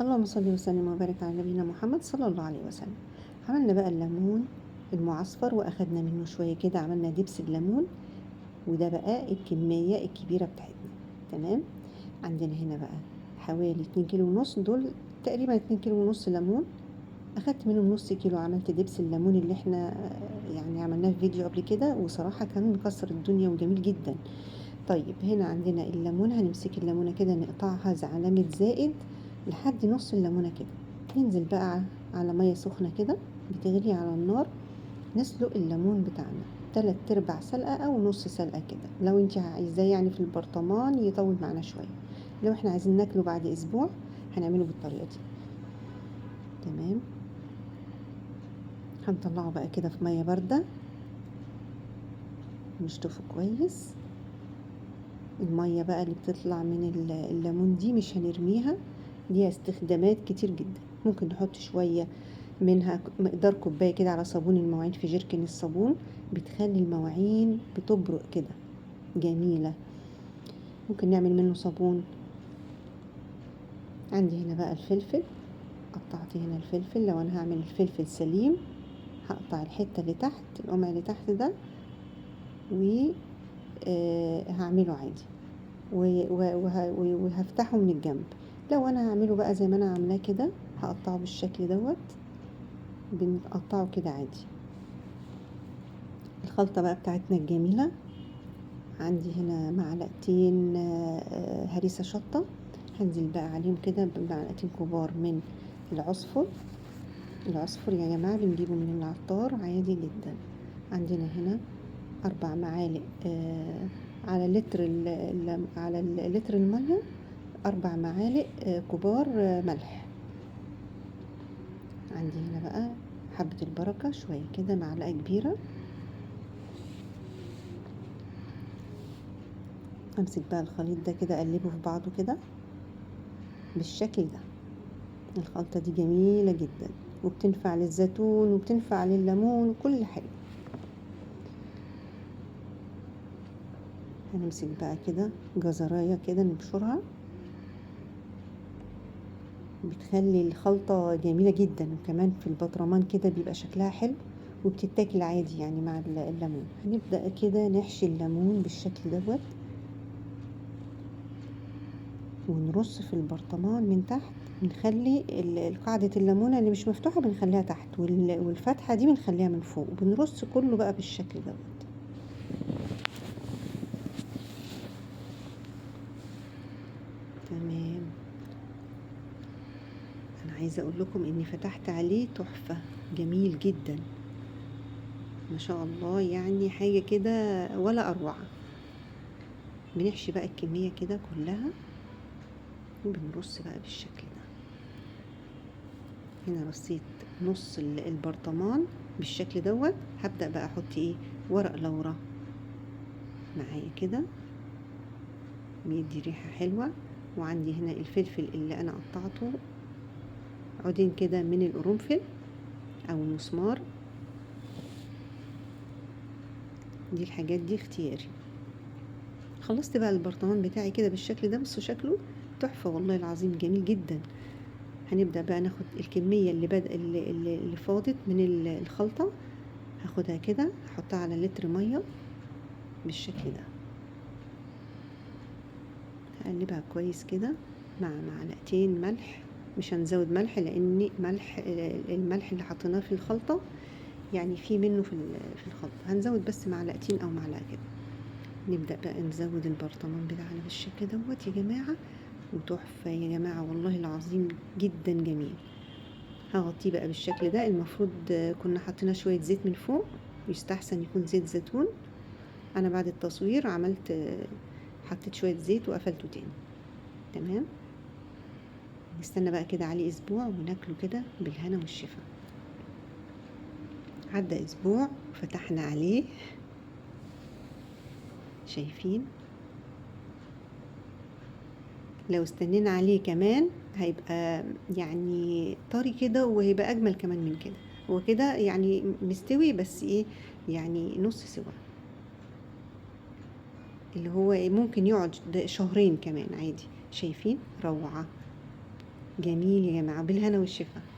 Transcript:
اللهم صل وسلم وبارك على نبينا محمد صلى الله عليه وسلم. عملنا بقى الليمون المعصفر واخدنا منه شوية كده، عملنا دبس الليمون، وده بقى الكمية الكبيرة بتاعتنا. تمام. عندنا هنا بقى حوالي 2 كيلو ونص، دول تقريبا 2 كيلو ونص ليمون. اخدت منهم نص كيلو، عملت دبس الليمون اللي احنا يعني عملناه في فيديو قبل كده، وصراحة كان مكسر الدنيا وجميل جدا. طيب هنا عندنا الليمون، هنمسك الليمونة كده نقطعها زي علامة زائد لحد نص الليمونة كده. ننزل بقى على مية سخنة كده بتغلي على النار، نسلق الليمون بتاعنا 3/4 سلقة او نص سلقة كده، لو انت عايزاه يعني في البرطمان يطول معنا شوية. لو احنا عايزين ناكله بعد اسبوع هنعمله بالطريقة دي. تمام. هنطلعه بقى كده في مية باردة، نشطفه كويس. المية بقى اللي بتطلع من الليمون دي مش هنرميها، ليها استخدامات كتير جدا. ممكن نحط شوية منها، مقدار كوباية كده على صابون المواعين في جيركن الصابون، بتخلي المواعين بتبرق كده جميلة. ممكن نعمل منه صابون. عندي هنا بقى الفلفل، قطعت هنا الفلفل. لو انا هعمل الفلفل سليم هقطع الحتة اللي تحت، القمع اللي تحت ده، وهعمله عادي وهفتحه من الجنب. لو انا هعمله بقى زي ما انا عاملاه كده، هقطعه بالشكل دوت، بنقطعه كده عادي. الخلطة بقى بتاعتنا الجميلة، عندي هنا معلقتين هريسة شطة، هنزل بقى عليهم كده بمعلقتين كبار من العصفر. العصفر يا جماعة بنجيبه من العطار عادي جدا. عندنا هنا 4 معالق على لتر على لتر المية، 4 معالق كبار ملح. عندي هنا بقى حبة البركة شوية كده، معلقة كبيرة. امسك بقى الخليط ده كده، اقلبه في بعضه كده بالشكل ده. الخلطة دي جميلة جدا، وبتنفع للزيتون وبتنفع لليمون وكل حاجة. هنمسك بقى كده جزراية كده نبشرها، بتخلي الخلطة جميلة جدا، وكمان في البطرمان كده بيبقى شكلها حلو، وبتتاكل عادي يعني مع الليمون. هنبدأ كده نحشي الليمون بالشكل دوت، ونرص في البرطمان من تحت. بنخلي قاعدة الليمونة اللي مش مفتوحة بنخليها تحت، والفتحة دي بنخليها من فوق، وبنرص كله بقى بالشكل دوت. تمام. انا عايزة اقول لكم اني فتحت عليه تحفة، جميل جدا ما شاء الله، يعني حاجة كده ولا اروع. بنحشي بقى الكمية كده كلها، وبنرص بقى بالشكل ده. هنا رصيت نص البرطمان بالشكل دوت. هبدأ بقى احط ايه، ورق لورا معايا كده، بيدي ريحة حلوة. وعندي هنا الفلفل اللي انا قطعته عودين كده من القرنفل او المسمار، دي الحاجات دي اختياري. خلصت بقى البرطمان بتاعي كده بالشكل ده، بصوا شكله تحفة والله العظيم، جميل جدا. هنبدأ بقى ناخد الكمية اللي فاضت من الخلطة، هاخدها كده احطها على لتر مية بالشكل ده. هقلبها كويس كده مع معلقتين ملح. مش هنزود ملح لان الملح اللي حطيناه في الخلطة يعني في منه في الخلطة. هنزود بس معلقتين او معلقة كده. نبدأ بقى نزود البرطمان بتاعنا بالشكل دوت يا جماعة، وتحفة يا جماعة والله العظيم، جدا جميل. هغطيه بقى بالشكل ده. المفروض كنا حطينا شوية زيت من فوق، يستحسن يكون زيت زيتون. انا بعد التصوير عملت حطيت شوية زيت وقفلته تاني. تمام. نستنى بقى كده عليه اسبوع وناكله كده بالهنا والشفا. عدى اسبوع فتحنا عليه، شايفين؟ لو استنينا عليه كمان هيبقى يعني طري كده، وهيبقى اجمل كمان من كده. هو كده يعني مستوي، بس ايه يعني نص سوا، اللي هو ممكن يقعد شهرين كمان عادي. شايفين؟ روعة. جميل يا جماعة، بالهنا والشفا.